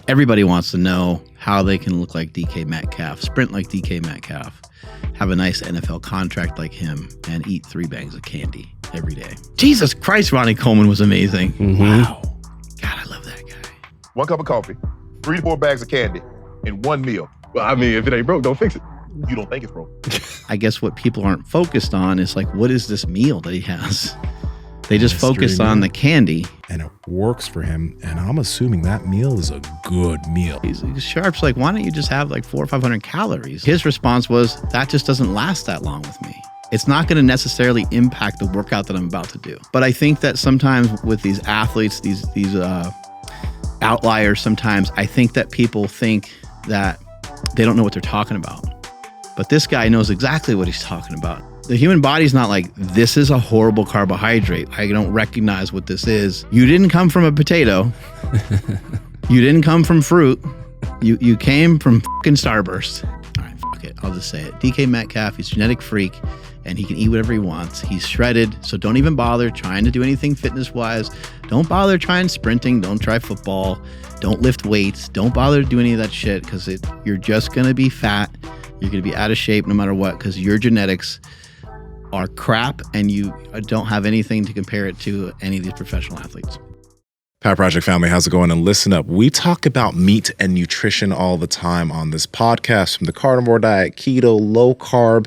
Everybody wants to know how they can look like DK Metcalf, sprint like DK Metcalf, have a nice NFL contract like him, and eat 3 bags of candy every day. Jesus Christ, Ronnie Coleman was amazing. Mm-hmm. Wow. God, I love that guy. 1 cup of coffee, 3 to 4 bags of candy, and 1 meal. Well, I mean, if it ain't broke, don't fix it. You don't think it's broke. I guess what people aren't focused on is like, what is this meal that he has? They just focus on the candy. And it works for him. And I'm assuming that meal is a good meal. Sharpe's like, why don't you just have like 400 or 500 calories? His response was, that just doesn't last that long with me. It's not going to necessarily impact the workout that I'm about to do. But I think that sometimes with these athletes, these outliers, sometimes I think that people think that they don't know what they're talking about. But this guy knows exactly what he's talking about. The human body's not like, this is a horrible carbohydrate. I don't recognize what this is. You didn't come from a potato. You didn't come from fruit. You came from fucking Starburst. All right, fuck it. I'll just say it. DK Metcalf, he's a genetic freak, and he can eat whatever he wants. He's shredded, so don't even bother trying to do anything fitness-wise. Don't bother trying sprinting. Don't try football. Don't lift weights. Don't bother to do any of that shit because you're just going to be fat. You're going to be out of shape no matter what because your genetics are crap and you don't have anything to compare it to any of these professional athletes. Power Project family, how's it going? And listen up. We talk about meat and nutrition all the time on this podcast, from the carnivore diet, keto, low carb,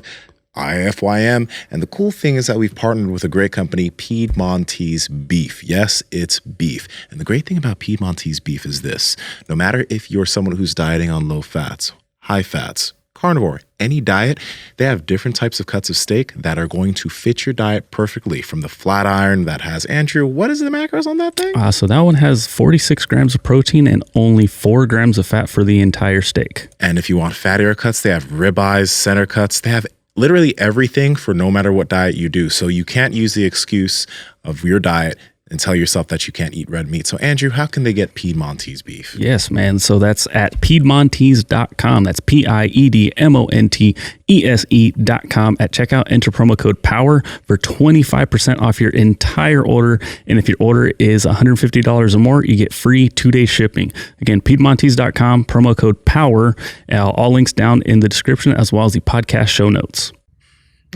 IFYM. And the cool thing is that we've partnered with a great company, Piedmontese Beef. Yes, it's beef. And the great thing about Piedmontese Beef is this: no matter if you're someone who's dieting on low fats, high fats, carnivore, any diet, they have different types of cuts of steak that are going to fit your diet perfectly. From the flat iron that has, Andrew, what is the macros on that thing? So that one has 46 grams of protein and only 4 grams of fat for the entire steak. And if you want fattier cuts, they have ribeyes, center cuts. They have literally everything for no matter what diet you do. So you can't use the excuse of your diet and tell yourself that you can't eat red meat. So Andrew, how can they get Piedmontese beef? Yes, man. So that's at Piedmontese.com. That's Piedmontese.com. At checkout, enter promo code POWER for 25% off your entire order. And if your order is $150 or more, you get free 2-day shipping. Again, Piedmontese.com, promo code POWER. All links down in the description as well as the podcast show notes.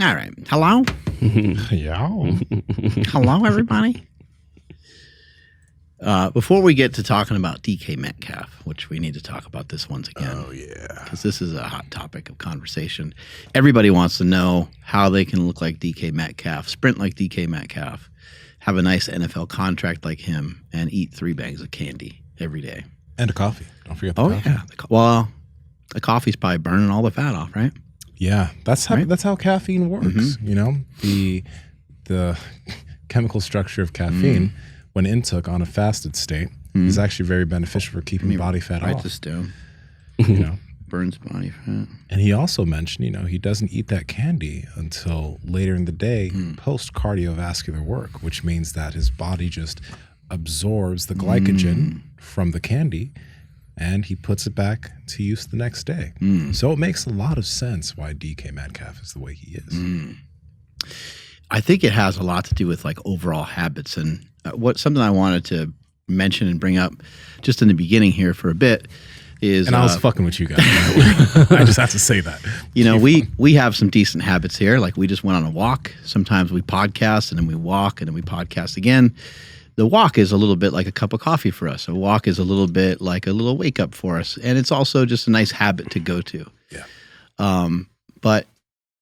All right. Hello? Yeah. Hello, everybody. Before we get to talking about DK Metcalf, which we need to talk about this once again. Oh, yeah. Because this is a hot topic of conversation. Everybody wants to know how they can look like DK Metcalf, sprint like DK Metcalf, have a nice NFL contract like him, and eat 3 bags of candy every day. And a coffee. Don't forget the coffee. Yeah. Well, the coffee's probably burning all the fat off, right? Yeah, that's how caffeine works. Mm-hmm. You know, the chemical structure of caffeine, when intook on a fasted state, is actually very beneficial for keeping body fat off. Write this down. You know, burns body fat. And he also mentioned, you know, he doesn't eat that candy until later in the day, post cardiovascular work, which means that his body just absorbs the glycogen from the candy, and he puts it back to use the next day. So it makes a lot of sense why DK Metcalf is the way he is. I think it has a lot to do with like overall habits. And something I wanted to mention and bring up just in the beginning here for a bit is... And I was fucking with you guys. I just have to say that. You know, we have some decent habits here. Like we just went on a walk. Sometimes we podcast and then we walk and then we podcast again. The walk is a little bit like a cup of coffee for us. A walk is a little bit like a little wake up for us. And it's also just a nice habit to go to. Yeah. But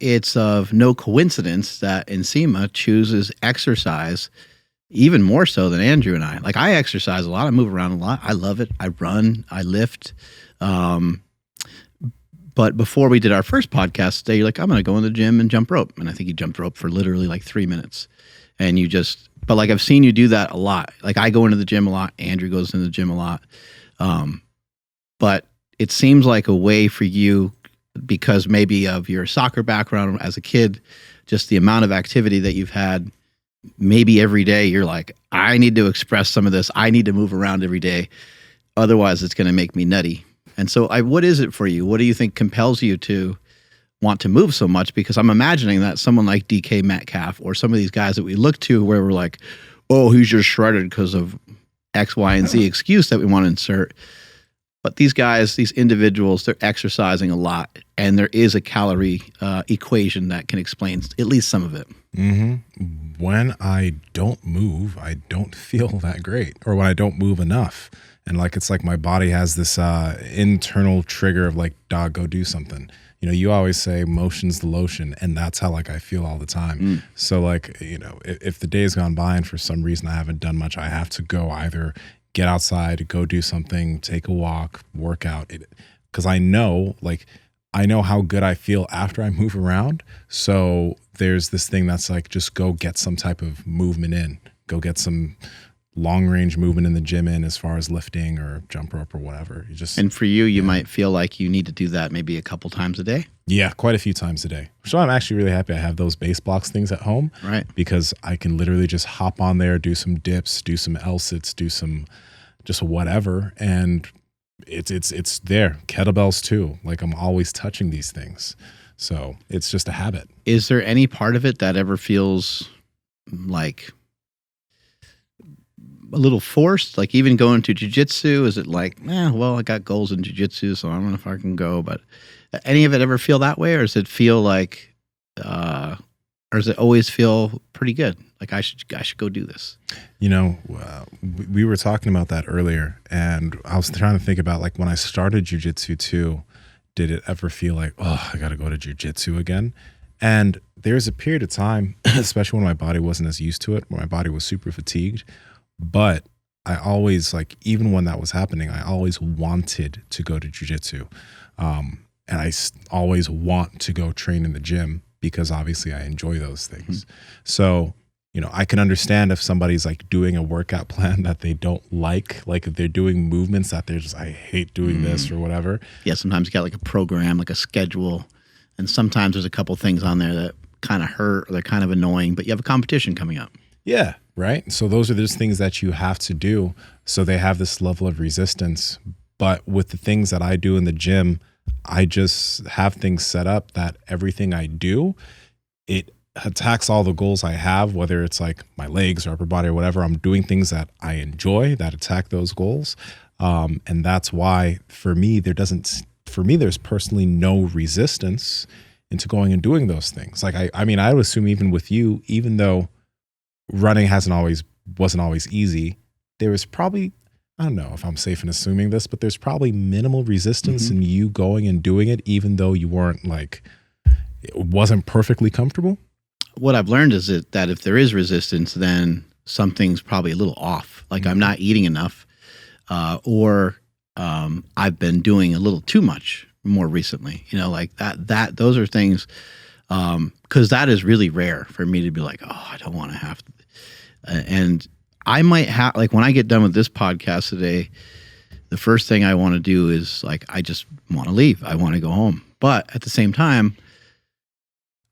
it's of no coincidence that Nsima chooses exercise even more so than Andrew and I. Like I exercise a lot. I move around a lot. I love it. I run. I lift. But before we did our first podcast today, you're like, I'm going to go in the gym and jump rope. And I think you jumped rope for literally like 3 minutes. And you just... But like I've seen you do that a lot. Like I go into the gym a lot. Andrew goes into the gym a lot. But it seems like a way for you, because maybe of your soccer background as a kid, just the amount of activity that you've had, maybe every day you're like, I need to express some of this. I need to move around every day. Otherwise it's going to make me nutty. And so what is it for you? What do you think compels you to want to move so much? Because I'm imagining that someone like DK Metcalf or some of these guys that we look to where we're like, oh, he's just shredded because of X, Y, and Z excuse that we want to insert. But these guys, these individuals, they're exercising a lot, and there is a calorie equation that can explain at least some of it. When I don't move, I don't feel that great, or when I don't move enough. And like, it's like my body has this internal trigger of like, dog, go do something. You know, you always say motion's the lotion, and that's how like I feel all the time. So like, you know, if the day has gone by and for some reason I haven't done much, I have to go either get outside, go do something, take a walk, work out. Because I know how good I feel after I move around. So there's this thing that's like, just go get some type of movement in, go get some long range movement in the gym in as far as lifting or jump rope or whatever. And for you, you might feel like you need to do that maybe a couple times a day. Yeah, quite a few times a day. So I'm actually really happy I have those base blocks things at home. Right. Because I can literally just hop on there, do some dips, do some L-sits, do some just whatever. And it's there. Kettlebells too. Like, I'm always touching these things. So it's just a habit. Is there any part of it that ever feels like a little forced? Like even going to jiu-jitsu, is it like, well, I got goals in jiu-jitsu, so I don't know if I can go, but any of it ever feel that way? Or does it feel like, or does it always feel pretty good? Like I should go do this. You know, we were talking about that earlier, and I was trying to think about like when I started jiu-jitsu too, did it ever feel like, oh, I got to go to jiu-jitsu again? And there's a period of time, especially when my body wasn't as used to it, when my body was super fatigued. But I always, like, even when that was happening, I always wanted to go to jiu-jitsu. And I always want to go train in the gym because obviously I enjoy those things. So, you know, I can understand if somebody's like doing a workout plan that they don't like if they're doing movements that they're just, I hate doing this or whatever. Yeah, sometimes you got like a program, like a schedule. And sometimes there's a couple things on there that kind of hurt or they're kind of annoying, but you have a competition coming up. Yeah, right. So those are just things that you have to do. So they have this level of resistance. But with the things that I do in the gym, I just have things set up that everything I do, it attacks all the goals I have, whether it's like my legs or upper body or whatever. I'm doing things that I enjoy that attack those goals. And that's why for me, there's personally no resistance into going and doing those things. Like, I mean, I would assume even with you, even though running wasn't always easy, there was probably, I don't know if I'm safe in assuming this, but there's probably minimal resistance in you going and doing it, even though you weren't like, it wasn't perfectly comfortable. What I've learned is that if there is resistance, then something's probably a little off. Like I'm not eating enough, or I've been doing a little too much more recently. You know, like that those are things, because that is really rare for me to be like, oh, I don't want to have to. And I might have, like when I get done with this podcast today, the first thing I want to do is like, I just want to leave. I want to go home. But at the same time,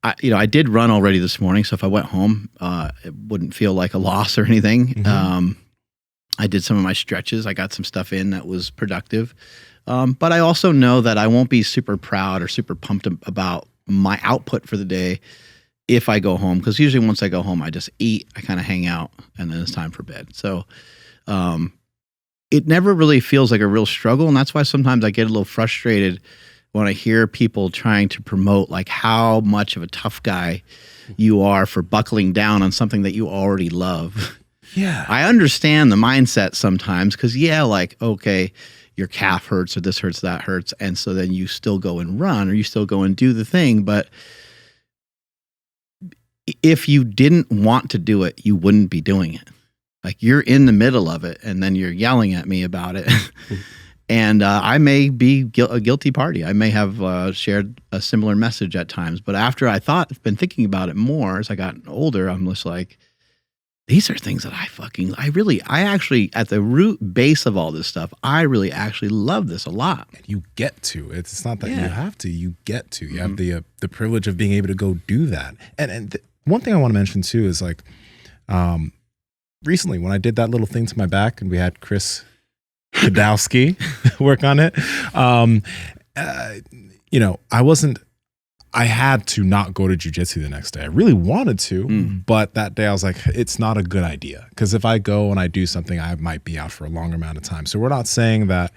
I did run already this morning. So if I went home, it wouldn't feel like a loss or anything. I did some of my stretches. I got some stuff in that was productive. But I also know that I won't be super proud or super pumped about my output for the day if I go home. Because usually once I go home, I just eat, I kind of hang out, and then it's time for bed. So it never really feels like a real struggle. And that's why sometimes I get a little frustrated when I hear people trying to promote like how much of a tough guy you are for buckling down on something that you already love. Yeah. I understand the mindset sometimes because, like, okay, your calf hurts or this hurts, that hurts. And so then you still go and run or you still go and do the thing. But if you didn't want to do it, you wouldn't be doing it. Like you're in the middle of it and then you're yelling at me about it. And I may be a guilty party. I may have shared a similar message at times. But after been thinking about it more as I got older, I'm just like, these are things that I actually, at the root base of all this stuff, I really actually love this a lot. And you get to. It's not that you have to, you get to. You have the privilege of being able to go do that. And one thing I want to mention too is like, recently when I did that little thing to my back and we had Chris Kadowski work on it. I had to not go to jiu-jitsu the next day. I really wanted to, but that day I was like, it's not a good idea. Because if I go and I do something, I might be out for a longer amount of time. So we're not saying that,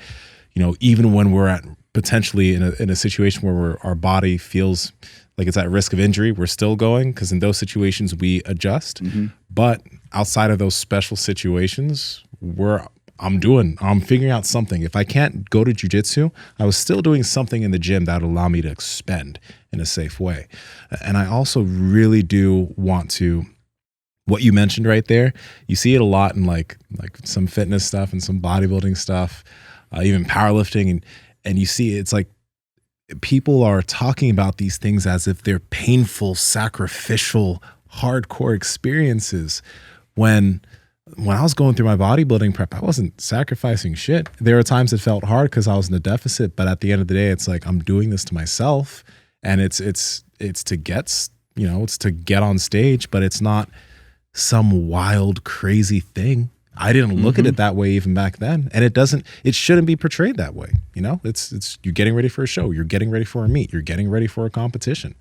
even when we're at potentially in a situation where our body feels like it's at risk of injury, we're still going, because in those situations we adjust. But outside of those special situations, I'm figuring out something. If I can't go to jiu-jitsu, I was still doing something in the gym that would allow me to expend in a safe way. And I also really do want to, what you mentioned right there, you see it a lot in like some fitness stuff and some bodybuilding stuff, even powerlifting, and you see it's like people are talking about these things as if they're painful, sacrificial, hardcore experiences. When I was going through my bodybuilding prep, I wasn't sacrificing shit. There were times it felt hard because I was in a deficit, but at the end of the day, it's like I'm doing this to myself, and it's to get on stage, but it's not some wild, crazy thing. I didn't look at it that way even back then, and it shouldn't be portrayed that way. It's you're getting ready for a show, you're getting ready for a meet, you're getting ready for a competition,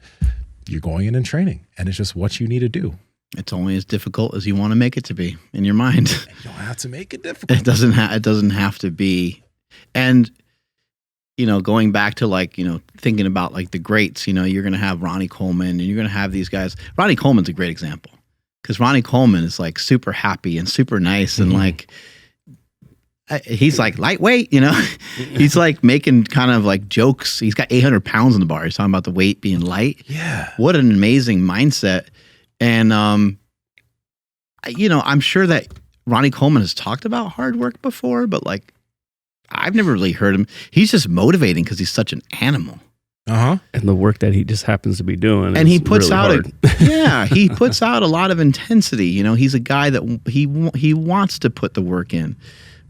you're going in and training, and it's just what you need to do. It's only as difficult as you want to make it to be in your mind. You don't have to make it difficult. It doesn't have to be. And going back to thinking about the greats, you're going to have Ronnie Coleman, and you're going to have these guys. Ronnie Coleman's a great example, because Ronnie Coleman is super happy and super nice, and he's lightweight, he's making kind of jokes. He's got 800 pounds in the bar. He's talking about the weight being light. Yeah. What an amazing mindset. And, I'm sure that Ronnie Coleman has talked about hard work before, but I've never really heard him. He's just motivating because he's such an animal. And the work that he just happens to be doing. And he puts really out, he puts out a lot of intensity. He's a guy that he wants to put the work in.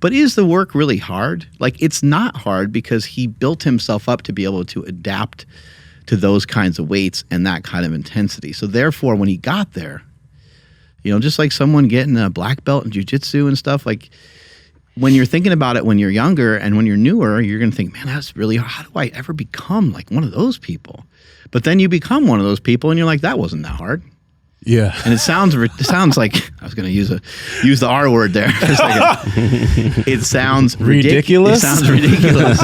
But is the work really hard? It's not hard, because he built himself up to be able to adapt to those kinds of weights and that kind of intensity. So therefore, when he got there, just like someone getting a black belt in jiu-jitsu and stuff, when you're thinking about it when you're younger and when you're newer, you're going to think, man, that's really hard. How do I ever become one of those people? But then you become one of those people, and you're like, that wasn't that hard. Yeah. And it sounds like I was going to use the R word there for a second. It sounds ridiculous. It sounds ridiculous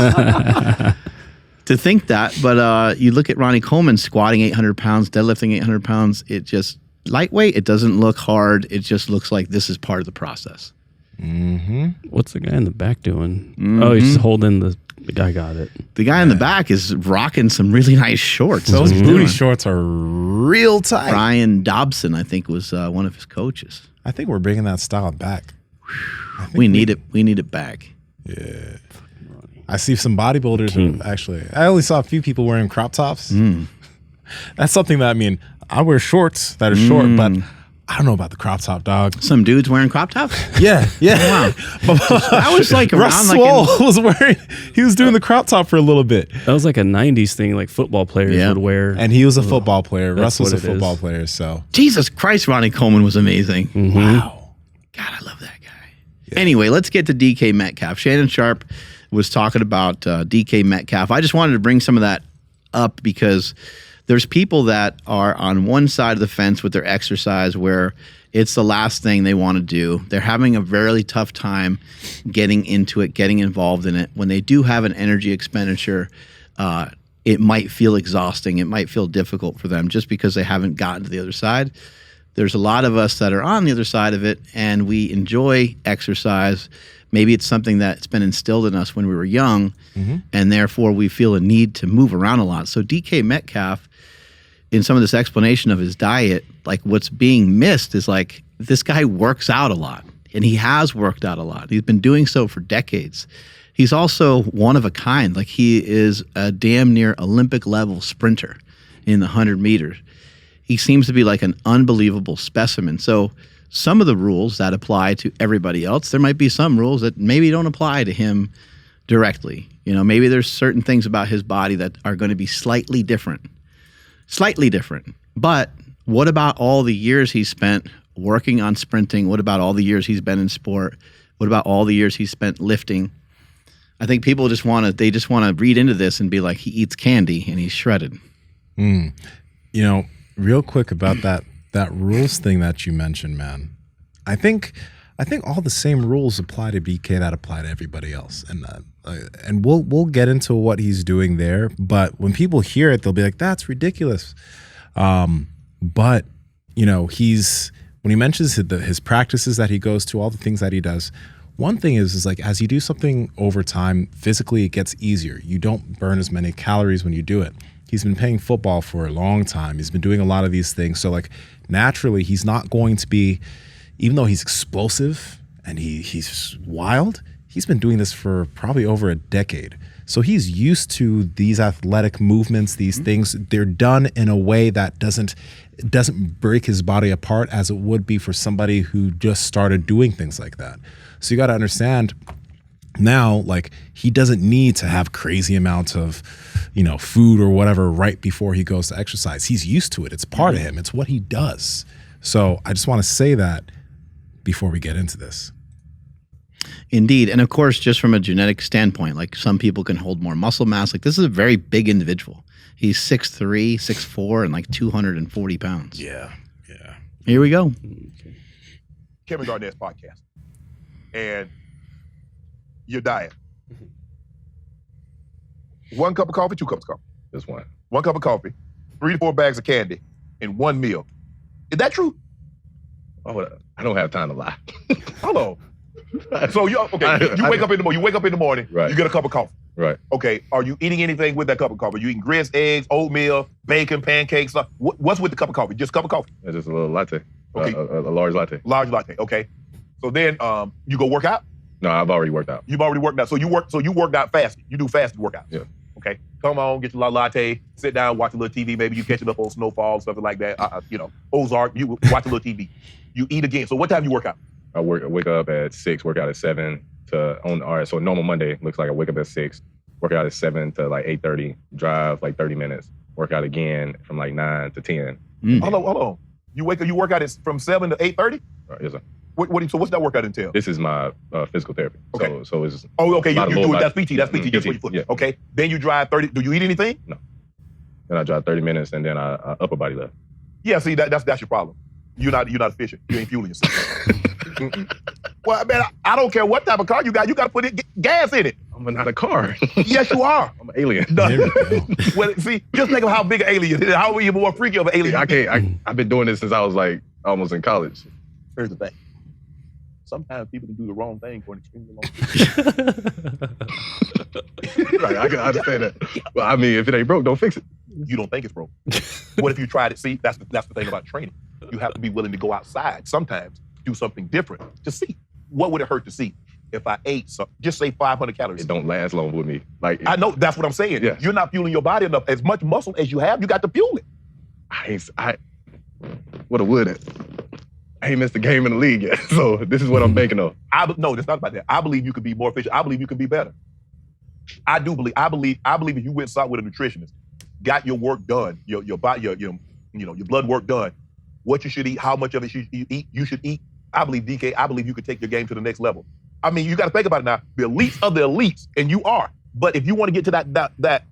to think that. But you look at Ronnie Coleman squatting 800 pounds, deadlifting 800 pounds. It just lightweight. It doesn't look hard. It just looks like this is part of the process. What's the guy in the back doing? Oh, he's just holding the guy. Got it. The guy in the back is rocking some really nice shorts. Those booty shorts are real tight. Brian Dobson, I think, was one of his coaches. I think we're bringing that style back. We need it. We need it back. Yeah. I see some bodybuilders actually. I only saw a few people wearing crop tops. That's something that I wear shorts that are short, but I don't know about the crop top, dog. Some dudes wearing crop tops? Yeah. Wow. That was around Russ Swole was wearing, he was doing the crop top for a little bit. That was a 90s thing, football players would wear. And he was a football player. Russ was a what it football is. player, so. Jesus Christ, Ronnie Coleman was amazing. Wow. God, I love that guy. Yeah. Anyway, let's get to DK Metcalf. Shannon Sharpe was talking about DK Metcalf. I just wanted to bring some of that up because there's people that are on one side of the fence with their exercise where it's the last thing they want to do. They're having a very tough time getting into it, getting involved in it. When they do have an energy expenditure, it might feel exhausting. It might feel difficult for them just because they haven't gotten to the other side. There's a lot of us that are on the other side of it, and we enjoy exercise. Maybe it's something that's been instilled in us when we were young, and therefore we feel a need to move around a lot. So DK Metcalf, in some of this explanation of his diet, what's being missed is this guy works out a lot, and he has worked out a lot. He's been doing so for decades. He's also one of a kind. He is a damn near Olympic level sprinter in the 100 meters. He seems to be an unbelievable specimen. So some of the rules that apply to everybody else, there might be some rules that maybe don't apply to him directly. Maybe there's certain things about his body that are going to be slightly different. But what about all the years he spent working on sprinting? What about all the years he's been in sport? What about all the years he's spent lifting? I think people just want to read into this and be like, he eats candy and he's shredded. Real quick about that rules thing that you mentioned, man. I think I think all the same rules apply to DK that apply to everybody else. And we'll get into what he's doing there. But when people hear it, they'll be like, that's ridiculous. But, you know, when he mentions his practices that he goes to, all the things that he does, one thing is like, as you do something over time, physically it gets easier. You don't burn as many calories when you do it. He's been playing football for a long time. He's been doing a lot of these things. So like naturally, he's not going to be, even though he's explosive and he's wild, he's been doing this for probably over a decade. So he's used to these athletic movements, these things. They're done in a way that doesn't break his body apart as it would be for somebody who just started doing things like that. So you got to understand now, like, he doesn't need to have crazy amounts of, you know, food or whatever right before he goes to exercise. He's used to it. It's part of him. It's what he does. So I just want to say that before we get into this. Indeed. And of course, just from a genetic standpoint, like some people can hold more muscle mass. Like this is a very big individual. He's 6'3", 6'4", and like 240 pounds. Yeah. Here we go. Kevin Garnett's podcast. And your diet. 1 cup of coffee, 2 cups of coffee. Just one. 1 cup of coffee, 3 to 4 bags of candy, and 1 meal. Is that true? Oh, I don't have time to lie. Hold on. So you wake up in the morning, Right. You get a cup of coffee. Right. Okay, are you eating anything with that cup of coffee? Are you eating grits, eggs, oatmeal, bacon, pancakes? What's with the cup of coffee? Just a cup of coffee? It's just a little latte. Okay. A large latte. Large latte, okay. So then you go work out? No, I've already worked out. You've already worked out. So you worked out fasted. You do fasted workouts. Yeah. Okay. Come on, get your latte, sit down, watch a little TV. Maybe you catching up on Snowfall, something like that. Ozark, you watch a little TV. You eat again. So what time you work out? I wake up at 6, work out at 7 so normal Monday looks like I wake up at 6, work out at 7 to like 8:30, drive like 30 minutes, work out again from like 9 to 10. Hold on. You work out from 7 to 8:30? Right, yes, sir. So what's that workout entail? This is my physical therapy. Okay. So it's okay. You do it. That's PT. That's PT. Mhm, Just for PT, your foot. yeah. Okay. Then you drive 30. Do you eat anything? No. Then I drive 30 minutes and then I upper body lift. Yeah. See, that's your problem. You're not efficient. You ain't fueling yourself. Well, man, I don't care what type of car you got. You got to put gas in it. I'm not a car. Yes, you are. I'm an alien. No. Well, see, just think of how big an alien is. How are you more freaky of an alien? I've been doing this since I was like almost in college. Here's the thing. Sometimes people can do the wrong thing for an extremely long time. Right, I can understand that. Well, I mean, if it ain't broke, don't fix it. You don't think it's broke. What if you tried it? See, that's the thing about training. You have to be willing to go outside sometimes, do something different to see. What would it hurt to see if I ate just say 500 calories? It don't last long with me. Like I know, that's what I'm saying. Yeah. You're not fueling your body enough. As much muscle as you have, you got to fuel it. What a would. I ain't missed a game in the league yet, so this is what I'm banking on. No, it's not about that. I believe you could be more efficient. I believe you could be better. I believe if you went south with a nutritionist, got your work done, your body, your blood work done, what you should eat, how much of it you should eat. I believe DK. I believe you could take your game to the next level. I mean, you got to think about it now. The elites of the elites, and you are. But if you want to get to that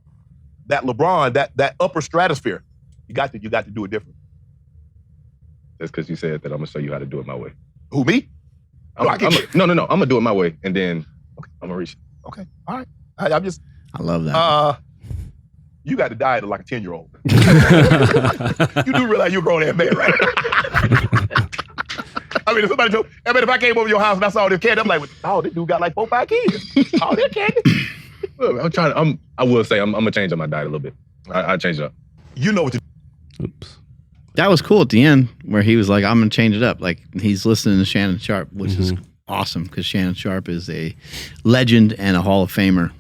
LeBron, that upper stratosphere, you got to do it different. That's because you said that I'm gonna show you how to do it my way. Who, me? No. I'm gonna do it my way, and then I'm gonna reach it. Okay, all right. I love that. You got to diet like a 10-year-old. You do realize you're a grown ass man, right? I mean, if I came over your house and I saw this candy, I'm like, oh, this dude got like 4 or 5 kids. Oh, this candy. Well, I will say I'm gonna change up my diet a little bit. I change it up. You know what to do. Oops. That was cool at the end where he was like, I'm going to change it up. Like he's listening to Shannon Sharpe, which is awesome because Shannon Sharpe is a legend and a Hall of Famer.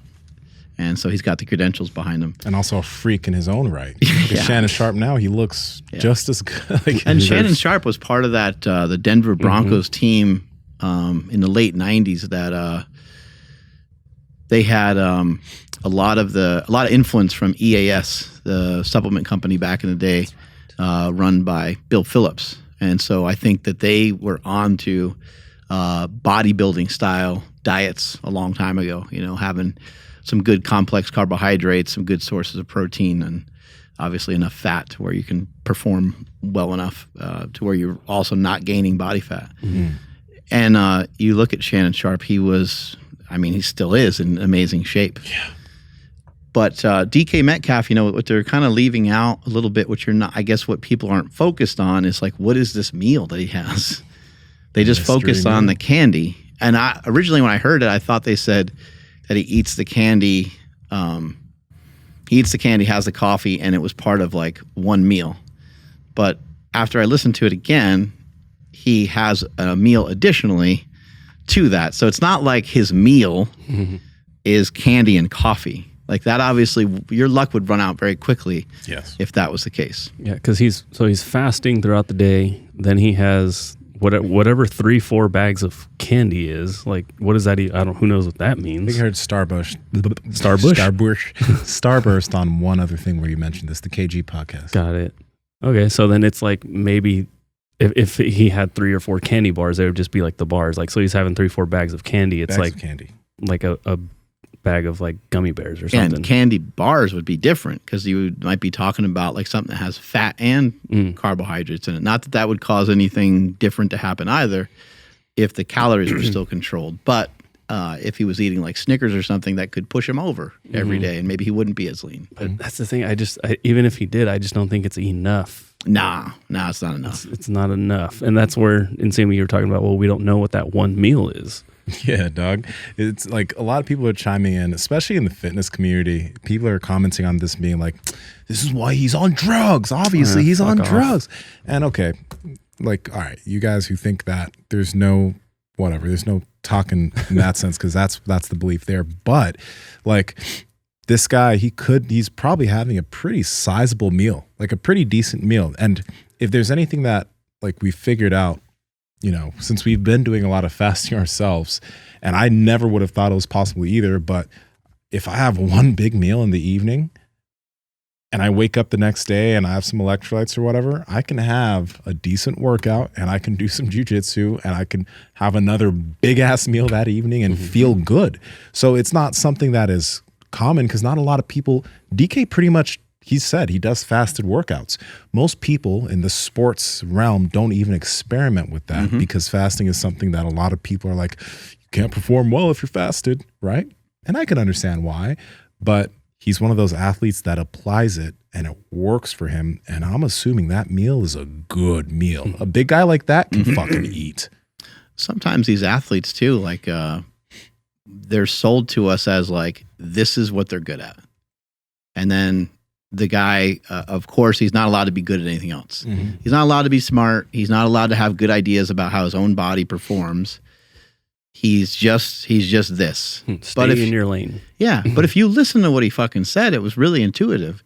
And so he's got the credentials behind him. And also a freak in his own right. Because Shannon Sharpe now, he looks just as good. And Shannon Sharpe was part of that, the Denver Broncos team in the late 90s that they had a lot of influence from EAS, the supplement company back in the day. Run by Bill Phillips. And so I think that they were on to bodybuilding style diets a long time ago, having some good complex carbohydrates, some good sources of protein, and obviously enough fat to where you can perform well enough to where you're also not gaining body fat. And you look at Shannon Sharpe, he still is in amazing shape. Yeah. But DK Metcalf, what they're kind of leaving out a little bit, which you're not, I guess what people aren't focused on is like, what is this meal that he has? They just focus on the candy. And originally when I heard it, I thought they said that he eats the candy, has the coffee, and it was part of like one meal. But after I listened to it again, he has a meal additionally to that. So it's not like his meal is candy and coffee. Like that, obviously, your luck would run out very quickly. Yes. If that was the case. Yeah, because he's fasting throughout the day. Then he has whatever 3-4 bags of candy is. Like, what does that? Who knows what that means? I think I heard Starburst on one other thing where you mentioned this, the KG podcast. Got it. Okay, so then it's like maybe if he had 3 or 4 candy bars, they would just be like the bars. Like, so he's having 3-4 bags of candy. It's bags like of candy, like a bag of like gummy bears or something. And candy bars would be different because you might be talking about like something that has fat and carbohydrates in it. Not that that would cause anything different to happen either if the calories were still controlled. But if he was eating like Snickers or something, that could push him over every day and maybe he wouldn't be as lean. But that's the thing. Even if he did, I just don't think it's enough. Nah, it's not enough. It's not enough. And that's where, Nsima, you were talking about, well, we don't know what that one meal is. Yeah, dog. It's like a lot of people are chiming in, especially in the fitness community. People are commenting on this being like, this is why he's on drugs. Obviously, he's on drugs. And okay, like, all right, you guys who think that there's no talking in that sense, because that's the belief there. But like this guy, he's probably having a pretty sizable meal, like a pretty decent meal. And if there's anything that like we figured out, since we've been doing a lot of fasting ourselves, and I never would have thought it was possible either, but if I have one big meal in the evening and I wake up the next day and I have some electrolytes or whatever, I can have a decent workout and I can do some jiu-jitsu and I can have another big ass meal that evening and feel good. So it's not something that is common because not a lot of people, DK pretty much, he said he does fasted workouts. Most people in the sports realm don't even experiment with that because fasting is something that a lot of people are like, you can't perform well if you're fasted, right? And I can understand why, but he's one of those athletes that applies it and it works for him. And I'm assuming that meal is a good meal. A big guy like that can fucking eat. Sometimes these athletes too, like they're sold to us as like, this is what they're good at. And then the guy, of course, he's not allowed to be good at anything else. He's not allowed to be smart. He's not allowed to have good ideas about how his own body performs. He's just this. Stay in your lane. Yeah, but if you listen to what he fucking said, it was really intuitive.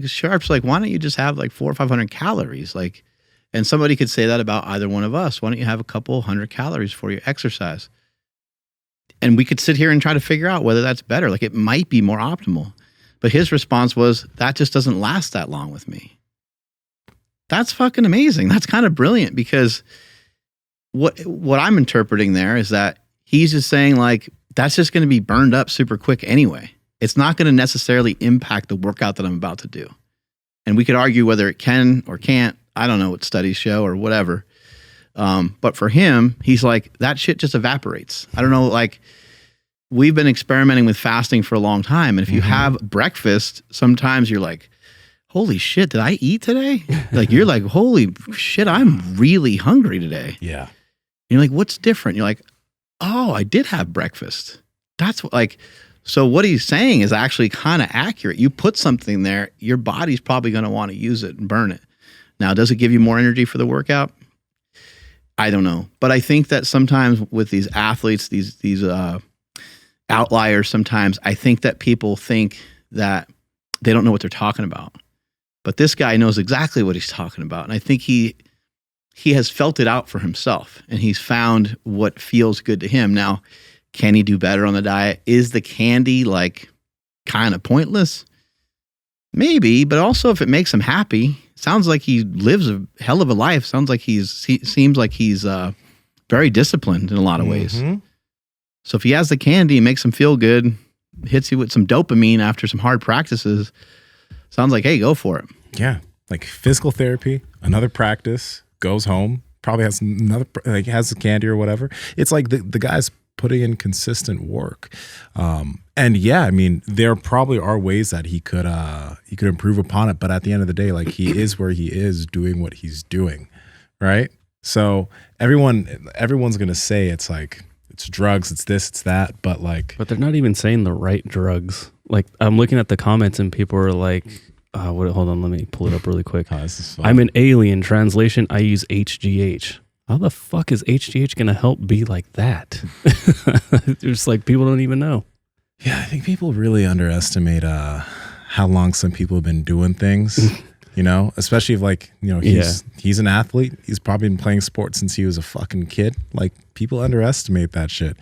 Sharpe's like, why don't you just have like 400 or 500 calories? Like, and somebody could say that about either one of us. Why don't you have a couple 100 calories for your exercise? And we could sit here and try to figure out whether that's better. Like, it might be more optimal. But his response was, that just doesn't last that long with me. That's fucking amazing. That's kind of brilliant because what I'm interpreting there is that he's just saying like, that's just going to be burned up super quick anyway. It's not going to necessarily impact the workout that I'm about to do. And we could argue whether it can or can't. I don't know what studies show or whatever. But for him, he's like, that shit just evaporates. I don't know, like, we've been experimenting with fasting for a long time. And if you have breakfast, sometimes you're like, holy shit, did I eat today? Like, you're like, holy shit, I'm really hungry today. Yeah. And you're like, what's different? You're like, oh, I did have breakfast. That's what, like, so what he's saying is actually kind of accurate. You put something there, your body's probably going to want to use it and burn it. Now, does it give you more energy for the workout? I don't know. But I think that sometimes with these athletes, these outliers, sometimes I think that people think that they don't know what they're talking about. But this guy knows exactly what he's talking about. And I think he has felt it out for himself and he's found what feels good to him. Now, can he do better on the diet? Is the candy like kind of pointless? Maybe, but also if it makes him happy, sounds like he lives a hell of a life. Sounds like he seems like he's very disciplined in a lot of ways. So if he has the candy, makes him feel good, hits you with some dopamine after some hard practices, sounds like, hey, go for it. Yeah. Like physical therapy, another practice, goes home, probably has another, like has candy or whatever. It's like the guy's putting in consistent work. And yeah, I mean, there probably are ways that he could improve upon it, but at the end of the day, like he is where he is doing what he's doing, right? So everyone's gonna say it's like it's drugs, it's this, it's that, but they're not even saying the right drugs. Like I'm looking at the comments and people are like, hold on, let me pull it up really quick. I'm an alien. Translation, I use HGH. How the fuck is HGH going to help be like that? It's like people don't even know. Yeah, I think people really underestimate how long some people have been doing things, you know, especially if he's an athlete. He's probably been playing sports since he was a fucking kid. Like people underestimate that shit.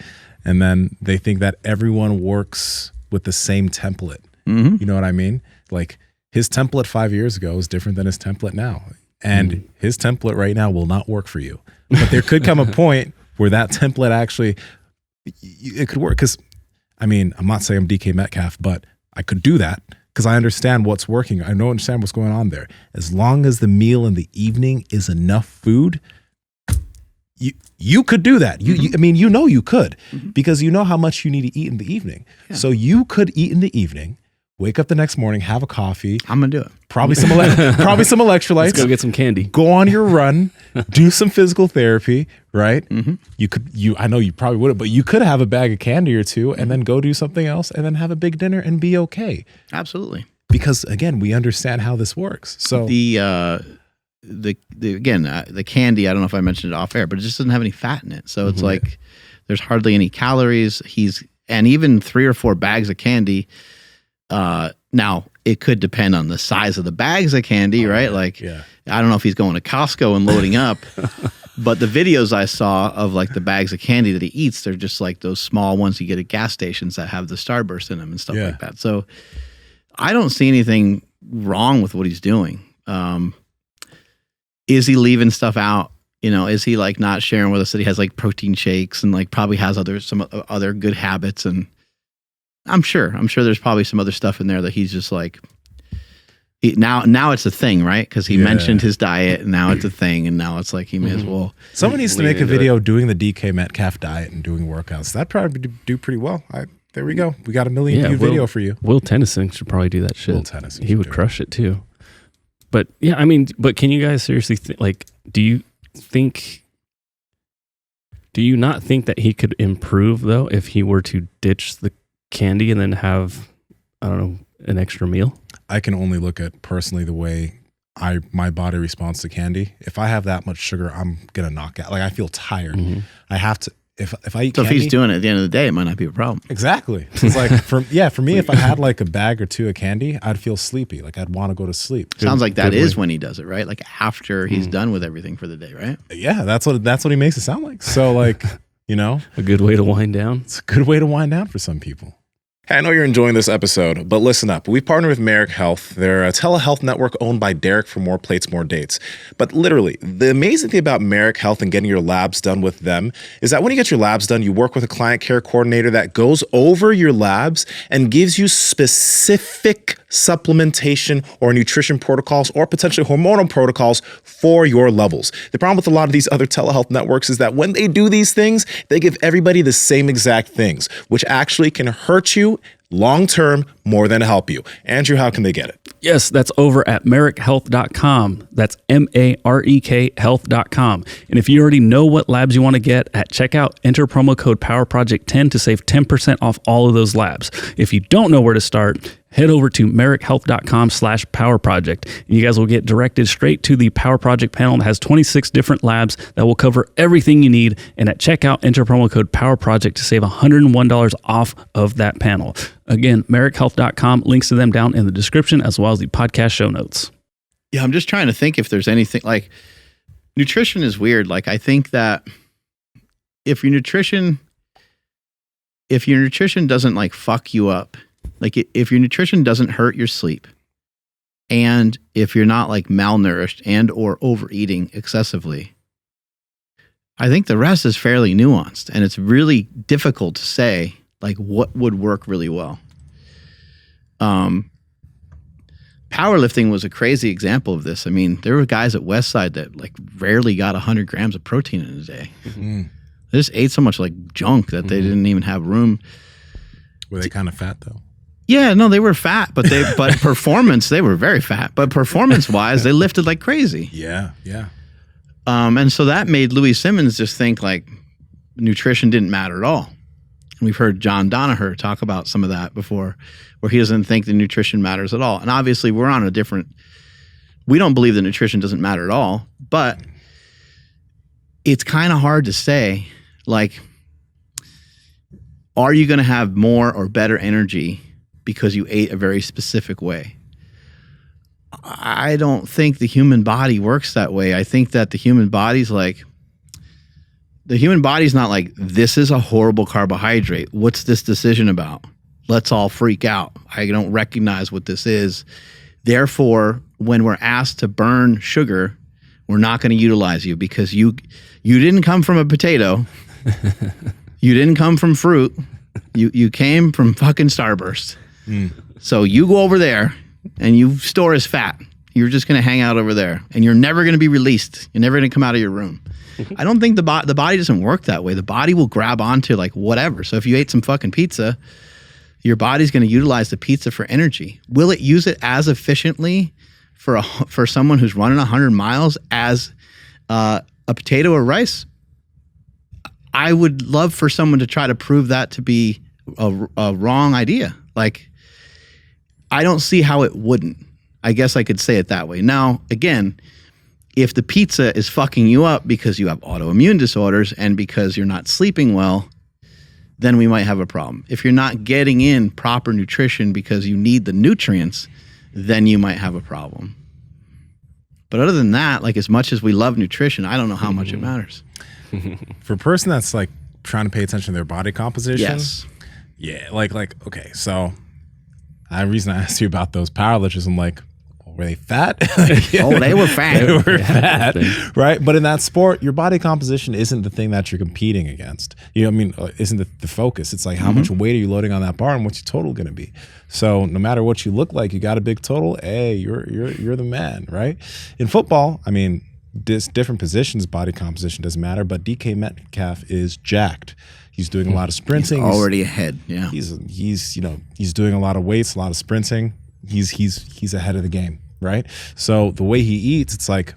And then they think that everyone works with the same template. Mm-hmm. You know what I mean? Like his template 5 years ago is different than his template now. And his template right now will not work for you. But there could come a point where that template actually, it could work. Because, I mean, I'm not saying I'm DK Metcalf, but I could do that because I understand what's working. I understand what's going on there. As long as the meal in the evening is enough food, you could do that. I mean, you could because you know how much you need to eat in the evening. Yeah. So you could eat in the evening, wake up the next morning, have a coffee. I'm gonna do it. Probably some electrolytes. Let's go get some candy. Go on your run. Do some physical therapy. Right. Mm-hmm. I know you probably wouldn't, but you could have a bag of candy or two, and then go do something else, and then have a big dinner and be okay. Absolutely. Because again, we understand how this works. So the candy, I don't know if I mentioned it off air, but it just doesn't have any fat in it. So it's like there's hardly any calories. And even 3 or 4 bags of candy. Now it could depend on the size of the bags of candy, right? Like, I don't know if he's going to Costco and loading up, but the videos I saw of like the bags of candy that he eats, they're just like those small ones you get at gas stations that have the Starburst in them and stuff like that. So I don't see anything wrong with what he's doing. Is he leaving stuff out? You know, is he like not sharing with us that he has like protein shakes and like probably has some other good habits? And I'm sure there's probably some other stuff in there that he's just like, now it's a thing, right? Because he mentioned his diet and now it's a thing. And now it's like, he may as well. Someone needs to make a video doing the DK Metcalf diet and doing workouts. That'd probably do pretty well. There we go. We got a 1 million view video for you. Will Tennyson should probably do that shit. Will Tennyson he would crush it too. But yeah, I mean, but can you guys seriously do you not think that he could improve though if he were to ditch the candy and then have, I don't know, an extra meal? I can only look at personally the way my body responds to candy. If I have that much sugar, I'm gonna knock out. Like I feel tired. I have to. If I eat candy, if he's doing it at the end of the day, it might not be a problem. Exactly. It's like for me, if I had like a bag or 2 of candy, I'd feel sleepy. Like I'd want to go to sleep. Sounds like that is when he does it, right? Like after he's done with everything for the day, right? Yeah, that's what he makes it sound like. So like, you know, a good way to wind down. It's a good way to wind down for some people. Hey, I know you're enjoying this episode, but listen up. We partner with Merrick Health. They're a telehealth network owned by Derek for more plates, more dates. But literally, the amazing thing about Merrick Health and getting your labs done with them is that when you get your labs done, you work with a client care coordinator that goes over your labs and gives you specific supplementation or nutrition protocols or potentially hormonal protocols for your levels. The problem with a lot of these other telehealth networks is that when they do these things, they give everybody the same exact things, which actually can hurt you long-term more than help you. Andrew, how can they get it? Yes, that's over at MerrickHealth.com. That's MAREK Health.com. And if you already know what labs you want to get at checkout, enter promo code PowerProject10 to save 10% off all of those labs. If you don't know where to start, head over to MerrickHealth.com/PowerProject. And you guys will get directed straight to the Power Project panel that has 26 different labs that will cover everything you need. And at checkout, enter promo code PowerProject to save $101 off of that panel. Again, MerrickHealth.com, links to them down in the description as well as the podcast show notes. Yeah, I'm just trying to think if there's anything like nutrition is weird. Like I think that if your nutrition doesn't like fuck you up, like if your nutrition doesn't hurt your sleep, and if you're not like malnourished and or overeating excessively, I think the rest is fairly nuanced, and it's really difficult to say like what would work really well. Pat powerlifting was a crazy example of this. I mean, there were guys at Westside that like rarely got 100 grams of protein in a day. They just ate so much like junk that they didn't even have room. Were they kind of fat though? Yeah, no, they were fat, but performance, they were very fat. But performance-wise, they lifted like crazy. Yeah. And so that made Louis Simmons just think like nutrition didn't matter at all. And we've heard John Danaher talk about some of that before, where he doesn't think the nutrition matters at all. And obviously, we don't believe that nutrition doesn't matter at all, but it's kind of hard to say, like, are you going to have more or better energy because you ate a very specific way? I don't think the human body works that way. I think that the human body's not like, this is a horrible carbohydrate. What's this decision about? Let's all freak out. I don't recognize what this is. Therefore, when we're asked to burn sugar, we're not going to utilize you because you didn't come from a potato. You didn't come from fruit. You came from fucking Starburst. So you go over there and you store as fat. You're just going to hang out over there and you're never going to be released. You're never going to come out of your room. I don't think the body doesn't work that way. The body will grab onto like whatever. So if you ate some fucking pizza, your body's going to utilize the pizza for energy. Will it use it as efficiently for someone who's running 100 miles as a potato or rice? I would love for someone to try to prove that to be a wrong idea. Like, I don't see how it wouldn't. I guess I could say it that way. Now, again, if the pizza is fucking you up because you have autoimmune disorders and because you're not sleeping well, then we might have a problem. If you're not getting in proper nutrition because you need the nutrients, then you might have a problem. But other than that, like, as much as we love nutrition, I don't know how much it matters. For a person that's like trying to pay attention to their body composition. Yes. Yeah. Like, okay. So the reason I asked you about those powerlifters, I'm like, were they fat? Oh, they were fat. They were fat, right? But in that sport, your body composition isn't the thing that you're competing against. You know what I mean? Isn't the focus. It's like, how much weight are you loading on that bar and what's your total going to be? So no matter what you look like, you got a big total, hey, you're the man, right? In football, I mean, different positions, body composition doesn't matter, but DK Metcalf is jacked. He's doing a lot of sprinting. He's already ahead, yeah. He's doing a lot of weights, a lot of sprinting. He's ahead of the game, right? So the way he eats, it's like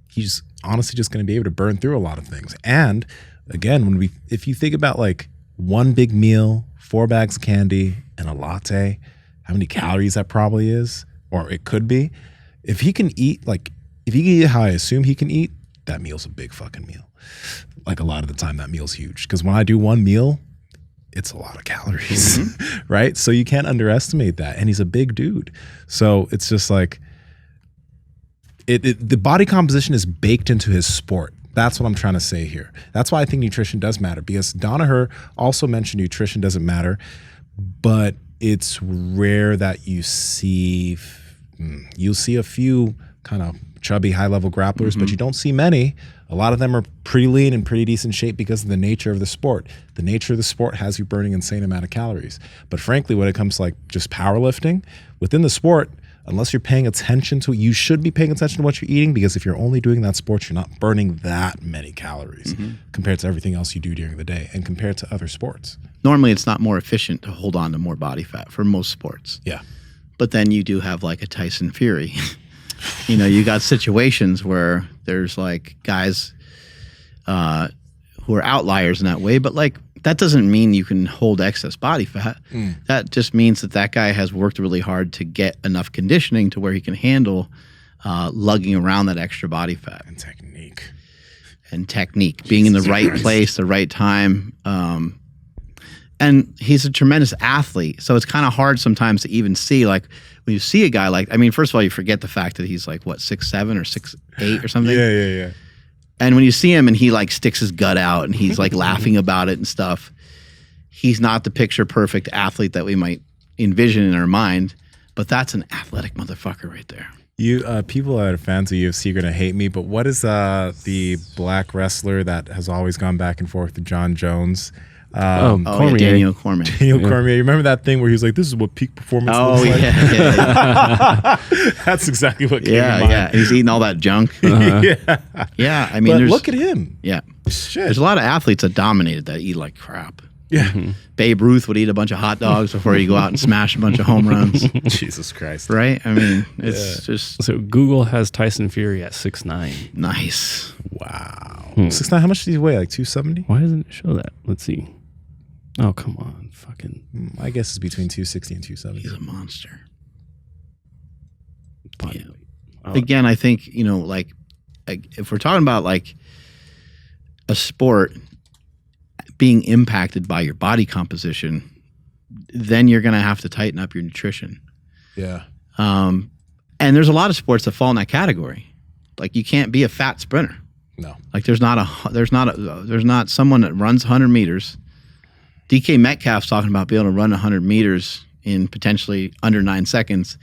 he's honestly just going to be able to burn through a lot of things. And again, if you think about like one big meal, 4 bags of candy, and a latte, how many calories that probably is, or it could be. If he can eat how I assume he can eat, that meal's a big fucking meal. Like, a lot of the time that meal's huge. Because when I do one meal, it's a lot of calories, right? So you can't underestimate that. And he's a big dude. So it's just like, the body composition is baked into his sport. That's what I'm trying to say here. That's why I think nutrition does matter, because Danaher also mentioned nutrition doesn't matter, but it's rare that you'll see a few kind of chubby high-level grapplers, but you don't see many. A lot of them are pretty lean and pretty decent shape because of the nature of the sport. The nature of the sport has you burning insane amount of calories. But frankly, when it comes to like just powerlifting, within the sport, unless you're paying attention to it, you should be paying attention to what you're eating, because if you're only doing that sport, you're not burning that many calories compared to everything else you do during the day and compared to other sports. Normally, it's not more efficient to hold on to more body fat for most sports. Yeah. But then you do have like a Tyson Fury. You know, you got situations where there's like guys who are outliers in that way, but like that doesn't mean you can hold excess body fat. That just means that guy has worked really hard to get enough conditioning to where he can handle lugging around that extra body fat. And technique, being in the right place, the right time. And he's a tremendous athlete. So it's kind of hard sometimes to even see, like, when you see a guy like, I mean, first of all, you forget the fact that he's like, what, 6'7" or 6'8" or something? Yeah. And when you see him and he like sticks his gut out and he's like laughing about it and stuff, he's not the picture perfect athlete that we might envision in our mind, but that's an athletic motherfucker right there. You people that are fans of UFC are gonna hate me, but what is the black wrestler that has always gone back and forth with John Jones? Cormier. Daniel Cormier. Daniel Cormier. You remember that thing where he was like, "This is what peak performance Oh looks like." yeah. That's exactly what came Yeah, to mind. yeah. He's eating all that junk. Yeah. Yeah, I mean, But there's look at him. yeah. Shit. There's a lot of athletes that dominated that eat like crap. Yeah. Babe Ruth would eat a bunch of hot dogs before he'd go out and smash a bunch of home runs, Jesus Christ. right? I mean, it's just So Google has Tyson Fury at 6'9". nice. Wow. 6'9", how much did he weigh? Like 270? Why doesn't it show that? Let's see. Oh, come on. Fucking I guess it's between 260 and 270. He's a monster. body Yeah. weight. Oh, Again, I think, like if we're talking about like a sport being impacted by your body composition, then you're going to have to tighten up your nutrition. Yeah. And there's a lot of sports that fall in that category. Like you can't be a fat sprinter. No. Like there's not someone that runs 100 meters. DK Metcalf's talking about being able to run 100 meters in potentially under 9 seconds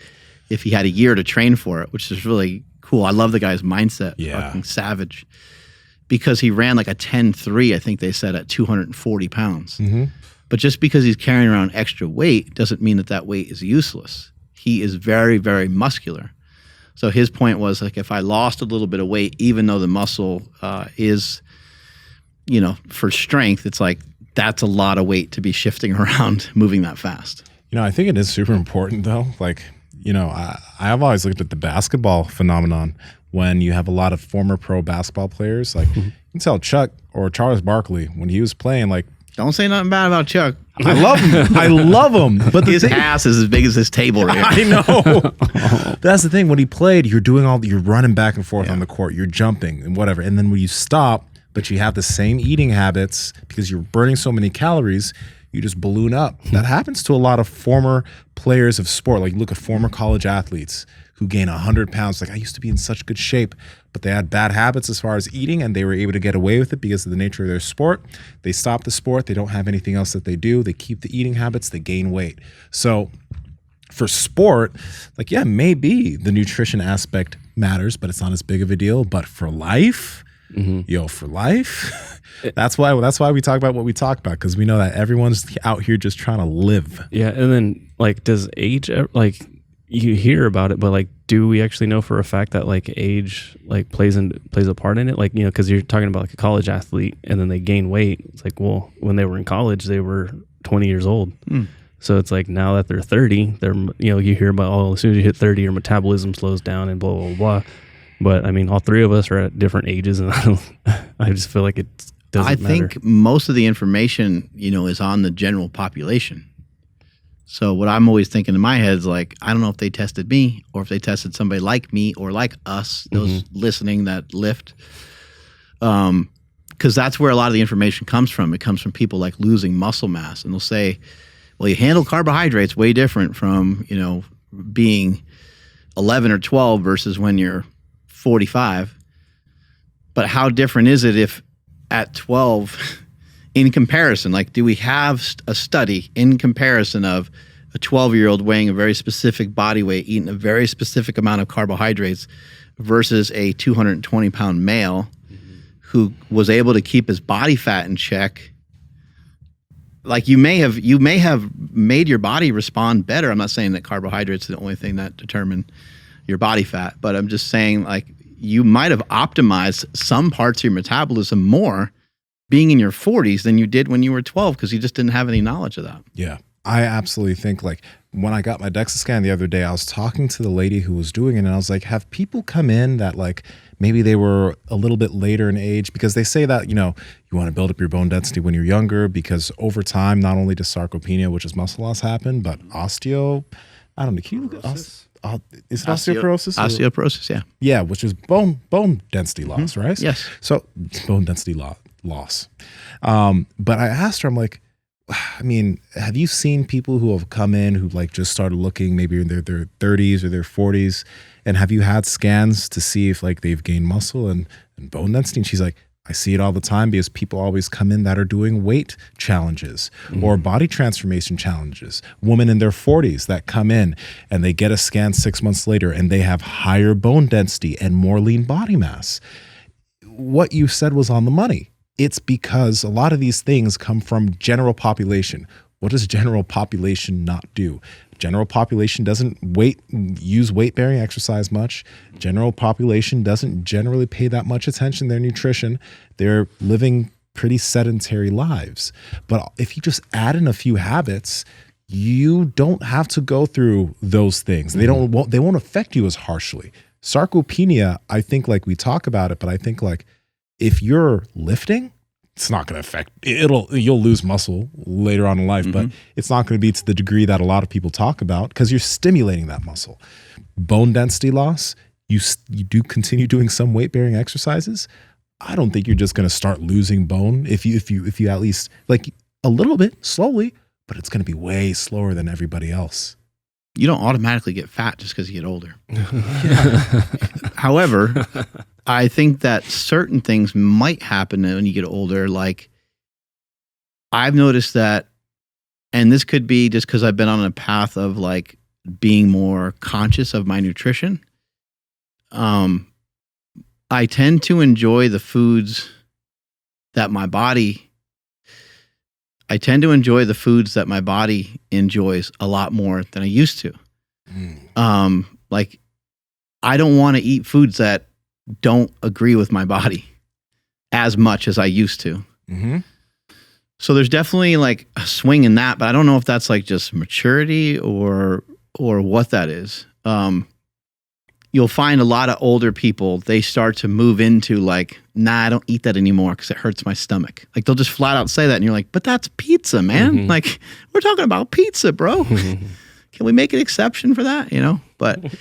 if he had a year to train for it, which is really cool. I love the guy's mindset. Yeah. Fucking savage. Because he ran like a 10.3, I think they said, at 240 pounds. Mm-hmm. But just because he's carrying around extra weight doesn't mean that weight is useless. He is very, very muscular. So his point was like, if I lost a little bit of weight, even though the muscle is, for strength, it's like that's a lot of weight to be shifting around, moving that fast. I think it is super important though. Like, I've always looked at the basketball phenomenon when you have a lot of former pro basketball players. Like, you can tell Chuck or Charles Barkley when he was playing, like, Don't say nothing bad about Chuck. I love him. I love him. But His ass is as big as this table right here. I know. That's the thing. When he played, you're running back and forth on the court. You're jumping and whatever. And then when you stop, but you have the same eating habits because you're burning so many calories, you just balloon up. That happens to a lot of former players of sport. Like, look at former college athletes who gain 100 pounds. Like, I used to be in such good shape, but they had bad habits as far as eating, and they were able to get away with it because of the nature of their sport. They stop the sport. They don't have anything else that they do. They keep the eating habits. They gain weight. So for sport, like, yeah, maybe the nutrition aspect matters, but it's not as big of a deal. But for life, for life, that's why we talk about what we talk about, because we know that everyone's out here just trying to live. Yeah, and then like, does age like, you hear about it, but like, do we actually know for a fact that like age like plays a part in it? Like, because you're talking about like a college athlete and then they gain weight. It's like, well, when they were in college, they were 20 years old. So it's like now that they're 30, they're you hear about, as soon as you hit 30, your metabolism slows down and blah blah blah. But I mean, all three of us are at different ages, and I just feel like it doesn't matter. I think most of the information, is on the general population. So what I'm always thinking in my head is like, I don't know if they tested me or if they tested somebody like me or like us, those listening that lift. Because that's where a lot of the information comes from. It comes from people like losing muscle mass. And they'll say, well, you handle carbohydrates way different from, being 11 or 12 versus when you're 45. But how different is it if at 12... in comparison, like, do we have a study in comparison of a 12-year-old weighing a very specific body weight, eating a very specific amount of carbohydrates versus a 220-pound male who was able to keep his body fat in check? Like, you may have made your body respond better. I'm not saying that carbohydrates are the only thing that determine your body fat, but I'm just saying, like, you might have optimized some parts of your metabolism more being in your 40s than you did when you were 12, because you just didn't have any knowledge of that. Yeah, I absolutely think, like, when I got my DEXA scan the other day, I was talking to the lady who was doing it, and I was like, have people come in that, like, maybe they were a little bit later in age? Because they say that, you want to build up your bone density when you're younger, because over time, not only does sarcopenia, which is muscle loss, happen, but I don't know, can you look at is it osteoporosis? Osteoporosis, yeah. Yeah, which is bone density loss, right? Yes. So bone density loss. But I asked her, I'm like, I mean, have you seen people who have come in who like just started looking maybe in their 30s or their 40s, and have you had scans to see if like they've gained muscle and bone density? And she's like, I see it all the time, because people always come in that are doing weight challenges or body transformation challenges. Women in their 40s that come in and they get a scan 6 months later and they have higher bone density and more lean body mass. What you said was on the money. it's because a lot of these things come from general population. What does general population not do? General population doesn't use weight-bearing exercise much. General population doesn't generally pay that much attention to their nutrition. They're living pretty sedentary lives. But if you just add in a few habits, you don't have to go through those things. They won't affect you as harshly. Sarcopenia, I think like we talk about it, but I think like if you're lifting, it's not going to affect you'll lose muscle later on in life, but it's not going to be to the degree that a lot of people talk about because you're stimulating that muscle. Bone density loss, you do continue doing some weight-bearing exercises. I don't think you're just going to start losing bone if you at least like a little bit slowly, but it's going to be way slower than everybody else. You don't automatically get fat just because you get older. However, I think that certain things might happen when you get older. Like I've noticed that, and this could be just because I've been on a path of like being more conscious of my nutrition. I tend to enjoy the foods that my body enjoys a lot more than I used to. Like I don't want to eat foods that don't agree with my body as much as I used to. So there's definitely like a swing in that, but I don't know if that's like just maturity or what that is. You'll find a lot of older people, they start to move into like, nah, I don't eat that anymore because it hurts my stomach. Like they'll just flat out say that and you're like, but that's pizza, man. Like we're talking about pizza, bro. Can we make an exception for that? You know, but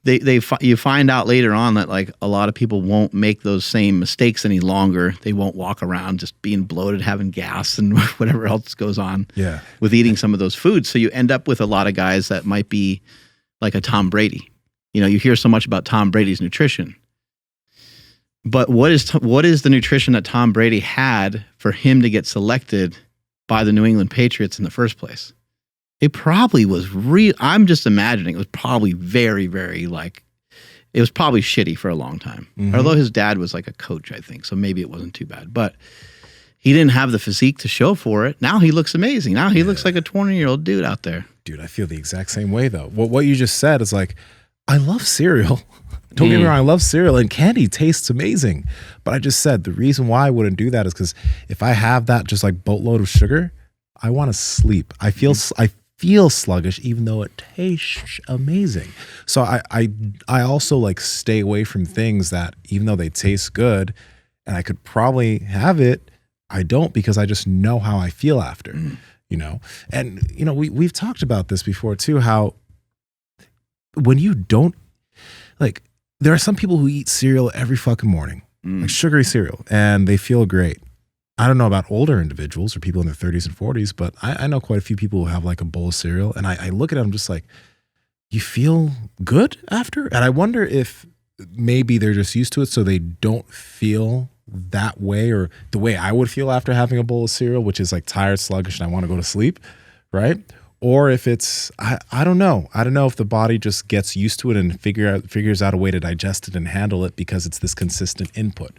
you find out later on that like a lot of people won't make those same mistakes any longer. They won't walk around just being bloated, having gas and whatever else goes on with eating some of those foods. So you end up with a lot of guys that might be like a Tom Brady. You know, you hear so much about Tom Brady's nutrition, but what is the nutrition that Tom Brady had for him to get selected by the New England Patriots in the first place? It probably was real. I'm just imagining it was probably very, very like, it was probably shitty for a long time. Although his dad was like a coach, I think. So maybe it wasn't too bad, but he didn't have the physique to show for it. Now he looks amazing. Now he looks like a 20-year-old dude out there. Dude, I feel the exact same way though. What you just said is like, I love cereal. Don't get me wrong, I love cereal and candy tastes amazing. But I just said the reason why I wouldn't do that is because if I have that just like boatload of sugar, I want to sleep. I feel sluggish even though it tastes amazing. So I also like stay away from things that even though they taste good and I could probably have it, I don't because I just know how I feel after, you know? And, you know, we've talked about this before too, how when you don't, like, there are some people who eat cereal every fucking morning, like sugary cereal, and they feel great. I don't know about older individuals or people in their 30s and 40s, but I know quite a few people who have like a bowl of cereal, and I look at them just like, you feel good after? And I wonder if maybe they're just used to it so they don't feel that way or the way I would feel after having a bowl of cereal, which is like tired, sluggish, and I want to go to sleep, right? Or if it's, I don't know. I don't know if the body just gets used to it and figures out a way to digest it and handle it because it's this consistent input.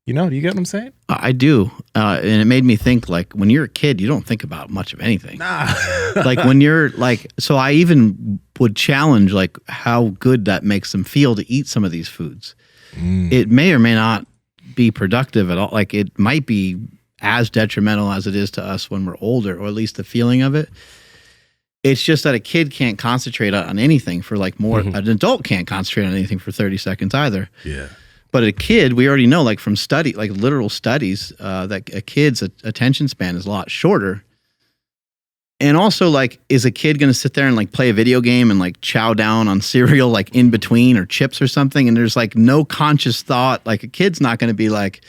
You know, do you get what I'm saying? I do. And it made me think like when you're a kid, you don't think about much of anything. Nah. Like when you're like, so I even would challenge like how good that makes them feel to eat some of these foods. It may or may not be productive at all. Like it might be as detrimental as it is to us when we're older, or at least the feeling of it. It's just that a kid can't concentrate on anything for like more, an adult can't concentrate on anything for 30 seconds either. Yeah. But a kid, we already know like from like literal studies, that a kid's attention span is a lot shorter. And also like, is a kid going to sit there and like play a video game and like chow down on cereal, like in between or chips or something? And there's like no conscious thought. Like a kid's not going to be like,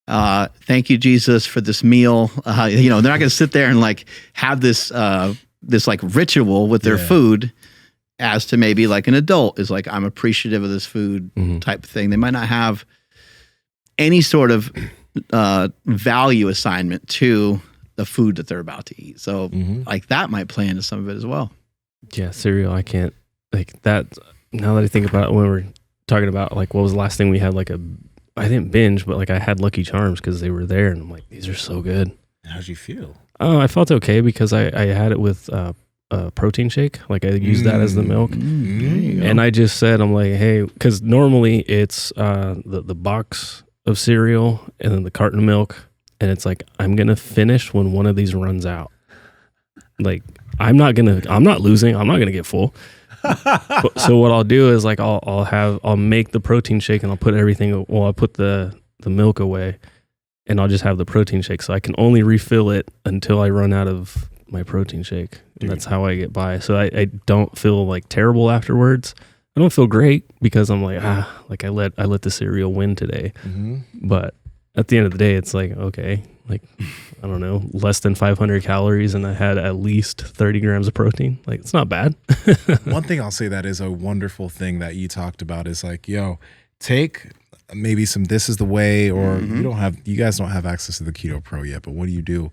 thank you, Jesus, for this meal. You know, they're not going to sit there and like have this like ritual with their food as to maybe like an adult is like, I'm appreciative of this food type of thing. They might not have any sort of value assignment to the food that they're about to eat. So like that might play into some of it as well. Yeah, cereal, I can't, like that, now that I think about it, when we're talking about like what was the last thing we had like a I didn't binge, but like I had Lucky Charms because they were there, and I'm like, these are so good. How'd you feel? Oh, I felt okay because I had it with a protein shake. Like I used that as the milk. And I just said, I'm like, hey, because normally it's the box of cereal and then the carton of milk. And it's like, I'm going to finish when one of these runs out. Like, I'm not losing. I'm not going to get full. So what I'll do is like, I'll make the protein shake and I'll put I'll put the milk away and I'll just have the protein shake. So I can only refill it until I run out of my protein shake. And that's how I get by. So I don't feel like terrible afterwards. I don't feel great because I'm like, I let the cereal win today. But at the end of the day, it's like, okay, like, I don't know, less than 500 calories and I had at least 30 grams of protein. Like, it's not bad. One thing I'll say that is a wonderful thing that you talked about is like, yo, take maybe some This Is the Way, or you guys don't have access to the Keto Pro yet, but what do?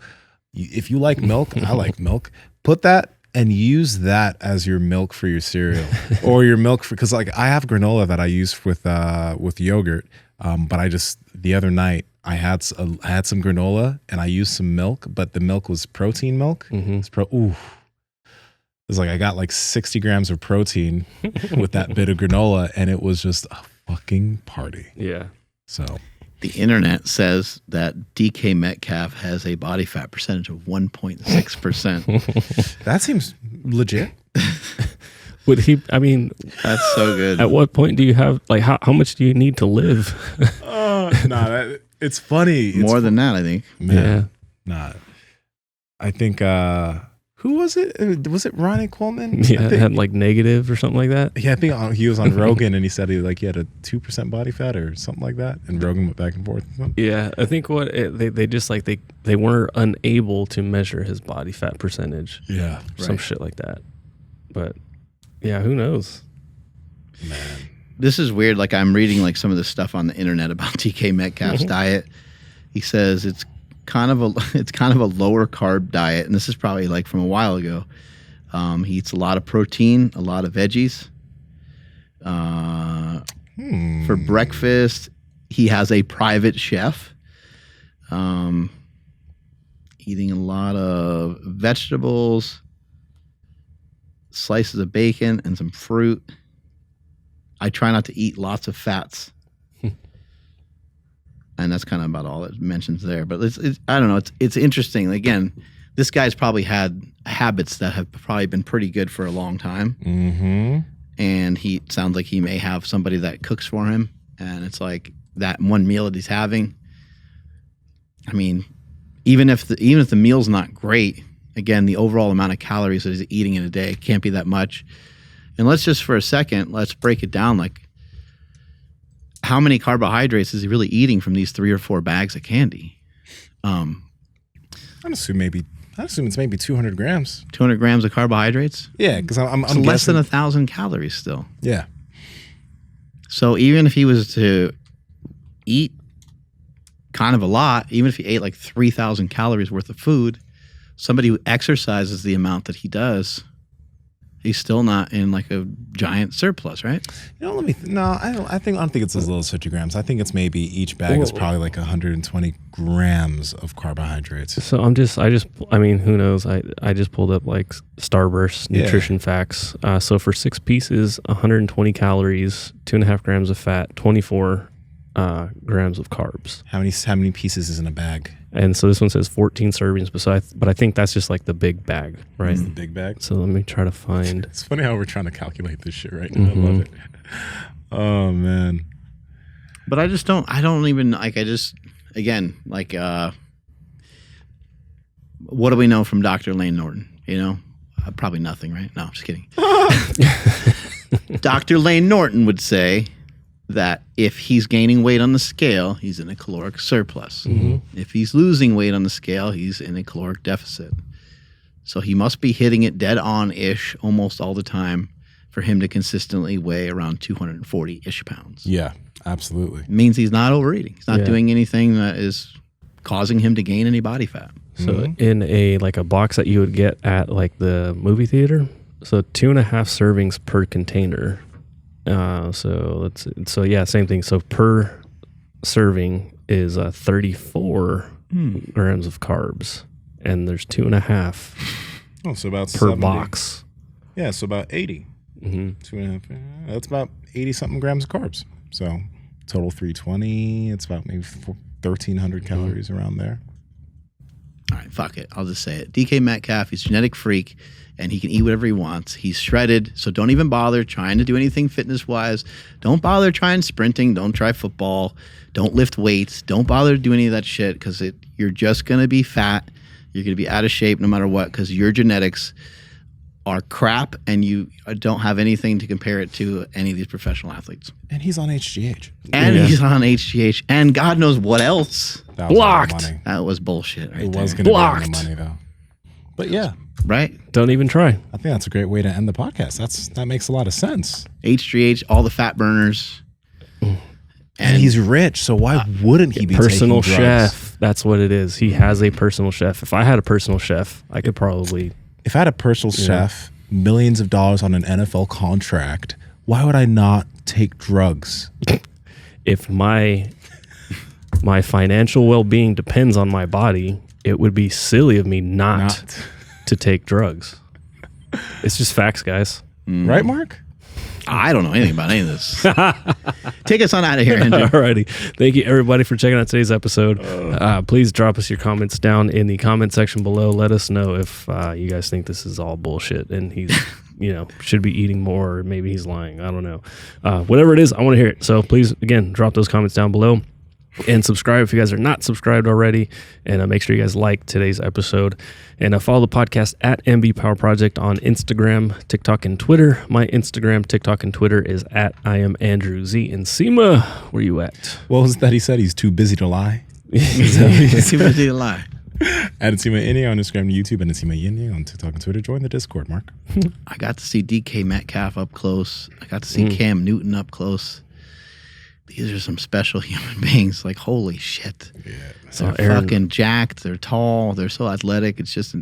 If you like milk, I like milk, put that and use that as your milk for your cereal or your milk because like I have granola that I use with yogurt. But the other night I had some granola and I used some milk, but the milk was protein milk. It's It's like I got like 60 grams of protein with that bit of granola, and it was just a fucking party. Yeah. So the internet says that DK Metcalf has a body fat percentage of 1.6%. that seems legit. Would he? I mean, that's so good. At what point do you have like how much do you need to live? It's funny. More than that, I think. Man, I think who was it? Was it Ronnie Coleman? Yeah, it had like negative or something like that. Yeah, I think he was on Rogan and he said he had a 2% body fat or something like that, and Rogan went back and forth. Yeah, I think they just like they were unable to measure his body fat percentage. Yeah, some shit like that. But yeah, who knows? Man, this is weird. Like I'm reading like some of the stuff on the internet about DK Metcalf's diet. He says it's kind of a lower carb diet, and this is probably like from a while ago. He eats a lot of protein, a lot of veggies. For breakfast, he has a private chef. Eating a lot of vegetables, slices of bacon, and some fruit. I try not to eat lots of fats. And that's kind of about all it mentions there. But it's I don't know. It's interesting. Again, this guy's probably had habits that have probably been pretty good for a long time. And he sounds like he may have somebody that cooks for him. And it's like that one meal that he's having. I mean, even if the meal's not great, again, the overall amount of calories that he's eating in a day can't be that much. And let's just for a second, let's break it down. Like, how many carbohydrates is he really eating from these 3 or 4 bags of candy? I assume it's maybe 200 grams. 200 grams of carbohydrates? Yeah, because I'm less than 1,000 calories still. Yeah. So even if he was to eat kind of a lot, even if he ate like 3,000 calories worth of food, somebody who exercises the amount that he does, he's still not in like a giant surplus, right? I don't think it's as little as 50 grams. I think it's maybe each bag is probably like 120 grams of carbohydrates. So I mean, who knows? I just pulled up like Starburst nutrition facts. So for 6 pieces, 120 calories, 2.5 grams of fat, 24 grams of carbs. How many pieces is in a bag? And so this one says 14 servings, but I think that's just like the big bag, right? It's the big bag. So let me try to find. It's funny how we're trying to calculate this shit right now. I love it. Oh man. But I don't even like. Again, like, what do we know from Dr. Lane Norton? You know, probably nothing, right? No, I'm just kidding. Dr. Lane Norton would say that if he's gaining weight on the scale, he's in a caloric surplus. If he's losing weight on the scale, he's in a caloric deficit. So he must be hitting it dead on-ish almost all the time for him to consistently weigh around 240-ish pounds. Yeah, absolutely. It means he's not overeating. He's not doing anything that is causing him to gain any body fat. So in a box that you would get at like the movie theater, so 2.5 servings per container. Same thing. So per serving is 34 grams of carbs, and there's 2.5 Oh, so about per 70. box. Yeah, so about 80. Mm-hmm. 2.5. That's about 80 something grams of carbs. So total 320. It's about maybe 1,300 calories around there. All right, fuck it. I'll just say it. DK Metcalf, he's a genetic freak, and he can eat whatever he wants. He's shredded, so don't even bother trying to do anything fitness-wise. Don't bother trying sprinting. Don't try football. Don't lift weights. Don't bother to do any of that shit because you're just going to be fat. You're going to be out of shape no matter what because your genetics are crap, and you don't have anything to compare it to any of these professional athletes. And he's on HGH. And he's on HGH, and God knows what else. That was Blocked. a lot of money. That was bullshit right It there. was going to be a lot of Blocked. money, though. But yeah, Right? Don't even try. I think that's a great way to end the podcast. That makes a lot of sense. HGH, all the fat burners. And he's rich, so why wouldn't he be Personal taking drugs? chef. That's what it is. He has a personal chef. If I had a personal chef, I could probably. If I had a personal chef, millions of dollars on an NFL contract, why would I not take drugs? If my financial well-being depends on my body, it would be silly of me not to take drugs. It's just facts, guys. Right, Mark? I don't know anything about any of this. Take us on out of here, Andrew. Alrighty. Thank you, everybody, for checking out today's episode. Please drop us your comments down in the comment section below. Let us know if you guys think this is all bullshit and he's, should be eating more, or maybe he's lying. I don't know. Whatever it is, I want to hear it. So please, again, drop those comments down below. And subscribe if you guys are not subscribed already. And make sure you guys like today's episode. And follow the podcast at MB Power Project on Instagram, TikTok, and Twitter. My Instagram, TikTok, and Twitter is at I am Andrew Z. Nsima, where you at? What was that he said? He's too busy to lie. It's too busy to lie. At Nsima Inyang on Instagram and YouTube, and Nsima Inyang on TikTok and Twitter. Join the Discord, Mark. I got to see DK Metcalf up close. I got to see Cam Newton up close. These are some special human beings. Like, holy shit. Yeah. They're fucking jacked. They're tall. They're so athletic. It's just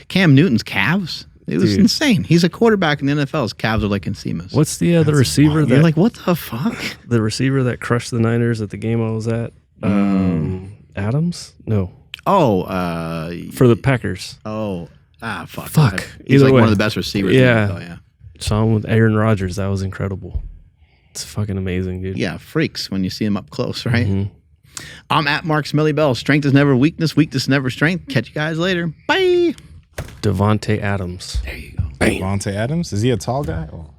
Cam Newton's calves. It was insane. He's a quarterback in the NFL. His calves are like Nsima's. What's the receiver You're that like, what the fuck? the receiver that crushed the Niners at the game I was at? Adams? No. Oh, For the Packers. fuck. Fuck. He's Either like way. one of the best receivers. Yeah. In the NFL, yeah. Saw him with Aaron Rodgers. That was incredible. It's fucking amazing, dude. Yeah, freaks when you see him up close, right? Mm-hmm. I'm at Mark Smelly Bell. Strength is never weakness. Weakness is never strength. Catch you guys later. Bye. Devontae Adams. There you go. Devontae Adams? Is he a tall guy? Oh.